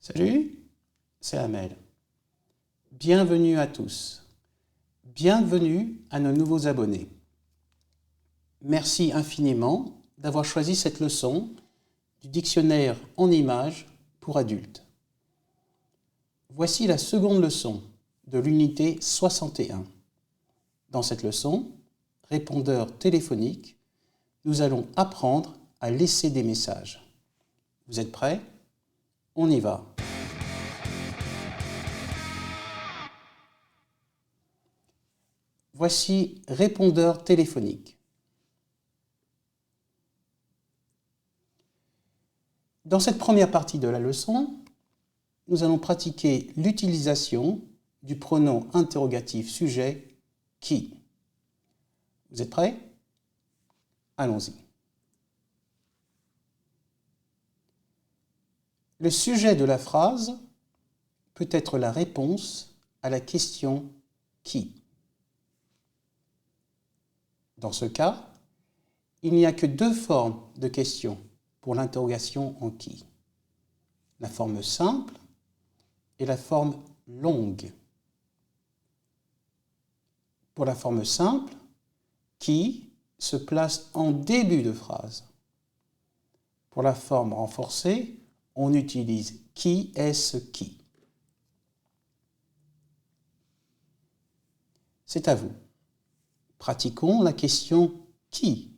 Salut, c'est Amel. Bienvenue à tous. Bienvenue à nos nouveaux abonnés. Merci infiniment d'avoir choisi cette leçon du dictionnaire en images pour adultes. Voici la seconde leçon de l'unité 61. Dans cette leçon, répondeur téléphonique, nous allons apprendre à laisser des messages. Vous êtes prêts? On y va. Voici répondeur téléphonique. Dans cette première partie de la leçon, nous allons pratiquer l'utilisation du pronom interrogatif sujet « qui ». Vous êtes prêts? Allons-y. Le sujet de la phrase peut être la réponse à la question « qui ». Dans ce cas, il n'y a que deux formes de question pour l'interrogation en qui. La forme simple et la forme longue. Pour la forme simple, qui se place en début de phrase. Pour la forme renforcée, on utilise qui est-ce qui. C'est à vous. Pratiquons la question qui.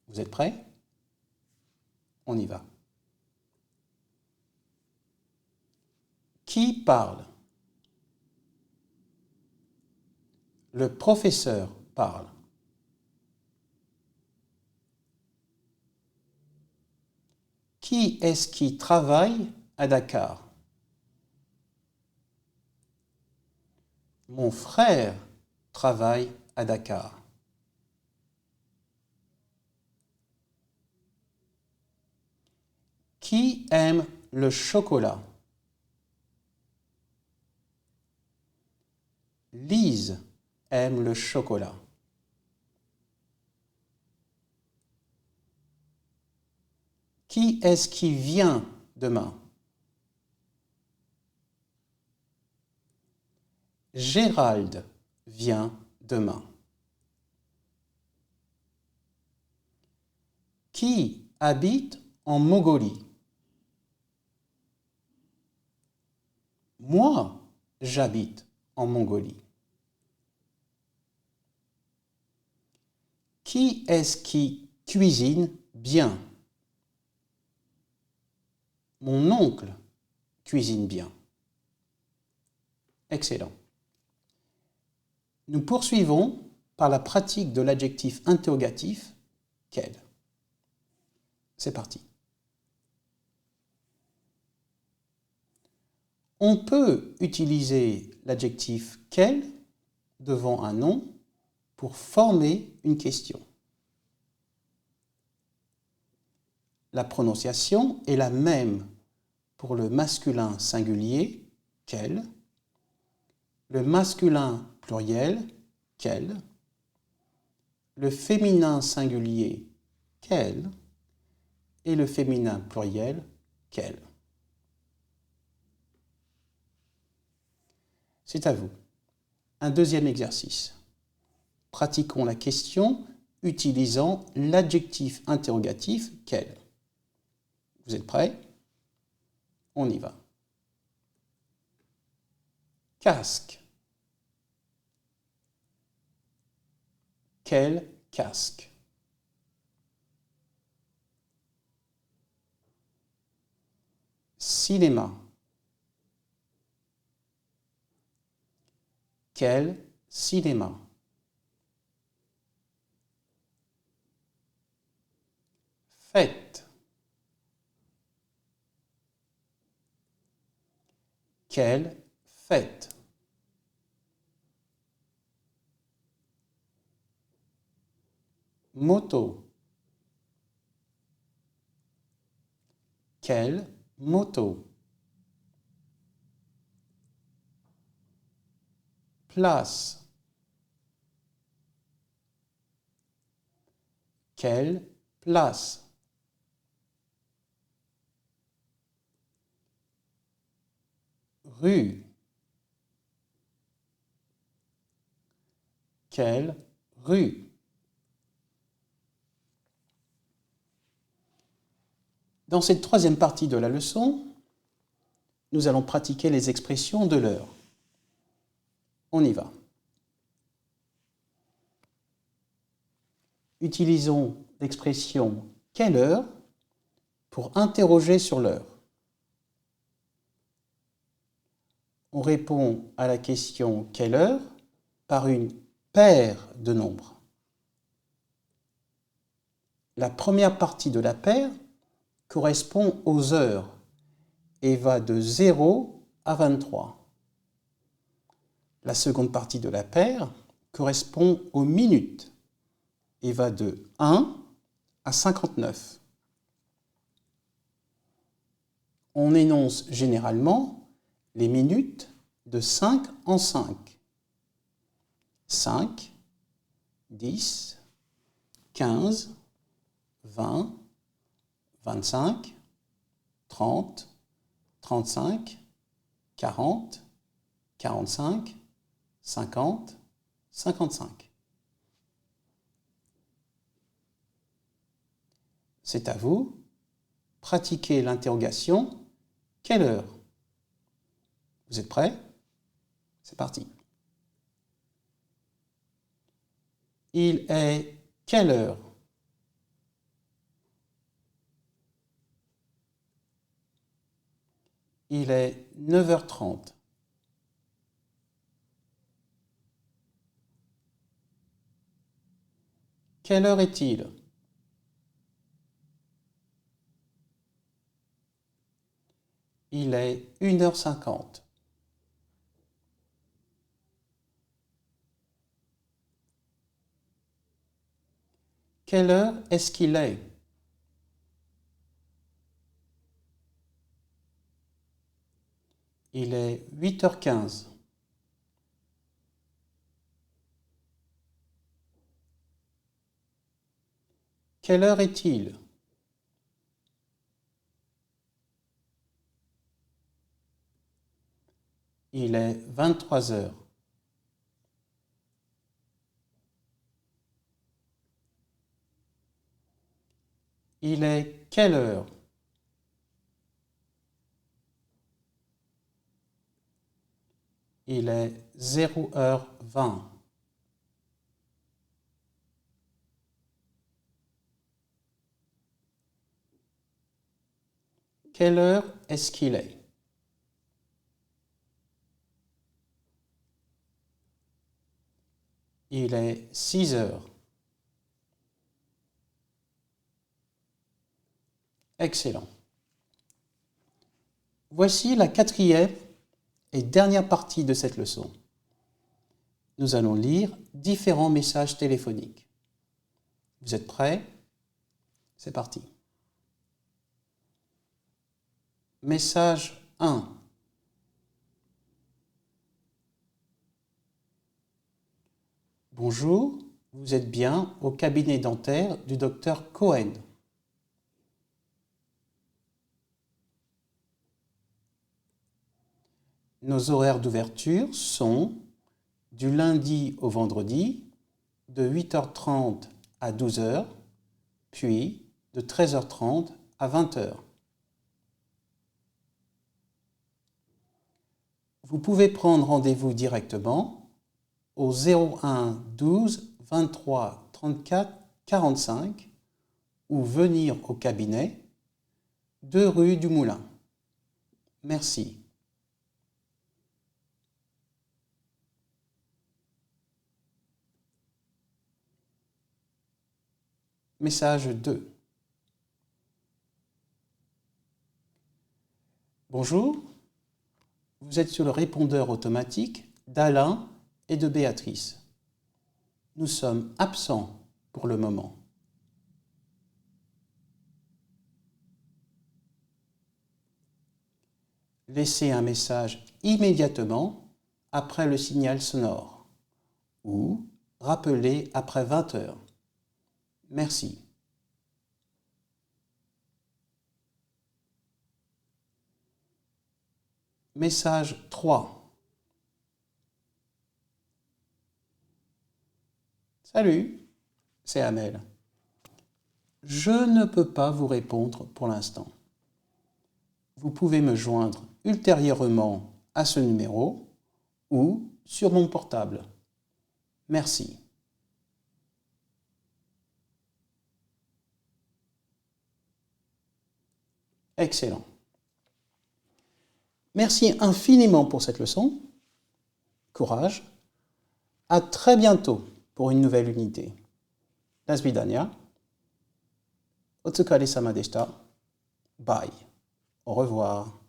Vous êtes prêts? On y va. Qui parle? Le professeur parle. Qui est-ce qui travaille à Dakar? Mon frère travaille à Dakar. Qui aime le chocolat? Lise aime le chocolat. Qui est-ce qui vient demain? Gérald vient demain. Qui habite en Mongolie? Moi, j'habite en Mongolie. Qui est-ce qui cuisine bien? Mon oncle cuisine bien. Excellent. Nous poursuivons par la pratique de l'adjectif interrogatif « quel ». C'est parti. On peut utiliser l'adjectif « quel » devant un nom pour former une question. La prononciation est la même pour le masculin singulier « quel », le masculin pluriel « quel », le féminin singulier « quel » et le féminin pluriel « quel ». C'est à vous. Un deuxième exercice. Pratiquons la question utilisant l'adjectif interrogatif « quel ». Vous êtes prêts? On y va. Casque. Quel casque? Cinéma. Quel cinéma? Fête. Quelle fête? Moto. Quelle moto? Place. Quelle place? rue? Quelle rue? Dans cette troisième partie de la leçon, nous allons pratiquer les expressions de l'heure. On y va. Utilisons l'expression « quelle heure » pour interroger sur l'heure. On répond à la question « quelle heure » par une paire de nombres. La première partie de la paire correspond aux heures et va de 0 à 23. La seconde partie de la paire correspond aux minutes et va de 1 à 59. On énonce généralement les minutes de 5 en 5. 5, 10, 15, 20, 25, 30, 35, 40, 45, 50, 55. C'est à vous. Pratiquez l'interrogation « quelle heure ?» Vous êtes prêts? C'est parti. Il est quelle heure? Il est 9h30. Quelle heure est-il? Il est 1h50. Quelle heure est-ce qu'il est? Il est 8h15. Quelle heure est-il? Il est 23h. Il est quelle heure? Il est 0h20. Quelle heure est-ce qu'il est? Il est 6h. Excellent. Voici la quatrième et dernière partie de cette leçon. Nous allons lire différents messages téléphoniques. Vous êtes prêts? C'est parti. Message 1. Bonjour, vous êtes bien au cabinet dentaire du docteur Cohen. Nos horaires d'ouverture sont du lundi au vendredi de 8h30 à 12h, puis de 13h30 à 20h. Vous pouvez prendre rendez-vous directement au 01 12 23 34 45 ou venir au cabinet 2 rue du Moulin. Merci. Message 2. Bonjour, vous êtes sur le répondeur automatique d'Alain et de Béatrice. Nous sommes absents pour le moment. Laissez un message immédiatement après le signal sonore ou rappelez après 20 heures. Merci. Message 3. Salut, c'est Amel. Je ne peux pas vous répondre pour l'instant. Vous pouvez me joindre ultérieurement à ce numéro ou sur mon portable. Merci. Excellent. Merci infiniment pour cette leçon. Courage. À très bientôt pour une nouvelle unité. Nasvidania. Otsukare-sama deshita. Bye. Au revoir.